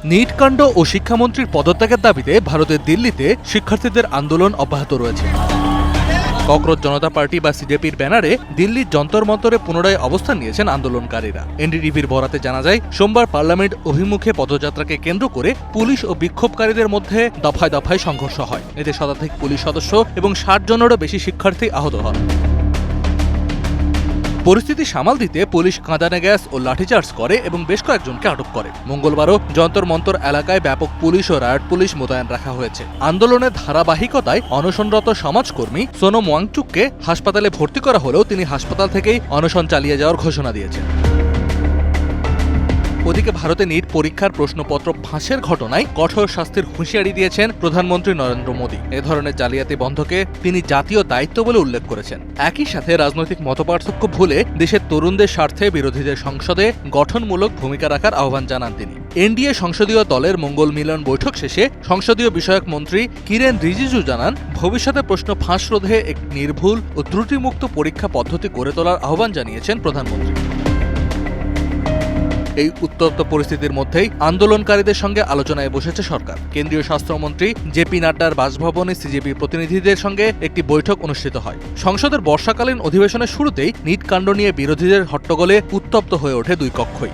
NEET কাণ্ড ও শিক্ষামন্ত্রীর পদত্যাগের দাবিতে ভারতের দিল্লিতে শিক্ষার্থীদের আন্দোলন অব্যাহত রয়েছে। ককরোচ জনতা পার্টি বা সিজেপির ব্যানারে দিল্লির যন্তর মন্তরে পুনরায় অবস্থান নিয়েছেন আন্দোলনকারীরা। এনডিটিভির বরাতে জানা যায়, সোমবার পার্লামেন্ট অভিমুখে পদযাত্রাকে কেন্দ্র করে পুলিশ ও বিক্ষোভকারীদের মধ্যে দফায় দফায় সংঘর্ষ হয়। এতে শতাধিক পুলিশ সদস্য এবং ৬০ জনেরও বেশি শিক্ষার্থী আহত হন। পরিস্থিতি সামাল দিতে পুলিশ কাঁদানে গ্যাস ও লাঠিচার্জ করে এবং বেশ কয়েকজনকে আটক করে। মঙ্গলবারও যন্তর মন্তর এলাকায় ব্যাপক পুলিশ ও রায়ট পুলিশ মোতায়েন রাখা হয়েছে। আন্দোলনের ধারাবাহিকতায় অনশনরত সমাজকর্মী সোনম ওয়াংচুককে হাসপাতালে ভর্তি করা হলেও তিনি হাসপাতাল থেকেই অনশন চালিয়ে যাওয়ার ঘোষণা দিয়েছেন। ওদিকে ভারতে নিট পরীক্ষার প্রশ্নপত্র ফাঁসের ঘটনায় কঠোর শাস্তির হুঁশিয়ারি দিয়েছেন প্রধানমন্ত্রী নরেন্দ্র মোদী। এ ধরনের জালিয়াতি বন্ধকে তিনি জাতীয় দায়িত্ব বলে উল্লেখ করেছেন। একই সাথে রাজনৈতিক মতপার্থক্য ভুলে দেশের তরুণদের স্বার্থে বিরোধীদের সংসদে গঠনমূলক ভূমিকা রাখার আহ্বান জানান তিনি। এনডিএ সংসদীয় দলের মঙ্গল মিলন বৈঠক শেষে সংসদীয় বিষয়ক মন্ত্রী কিরেন রিজিজু জানান, ভবিষ্যতে প্রশ্ন ফাঁস রোধে এক নির্ভুল ও ত্রুটিমুক্ত পরীক্ষা পদ্ধতি গড়ে তোলার আহ্বান জানিয়েছেন প্রধানমন্ত্রী। এই উত্তপ্ত পরিস্থিতির মধ্যেই আন্দোলনকারীদের সঙ্গে আলোচনায় বসেছে সরকার। কেন্দ্রীয় স্বাস্থ্যমন্ত্রী জেপি নাড্ডার বাসভবনে সিজেপি প্রতিনিধিদের সঙ্গে একটি বৈঠক অনুষ্ঠিত হয়। সংসদের বর্ষাকালীন অধিবেশনের শুরুতেই নিট কাণ্ড নিয়ে বিরোধীদের হট্টগোলে উত্তপ্ত হয়ে ওঠে দুই কক্ষই।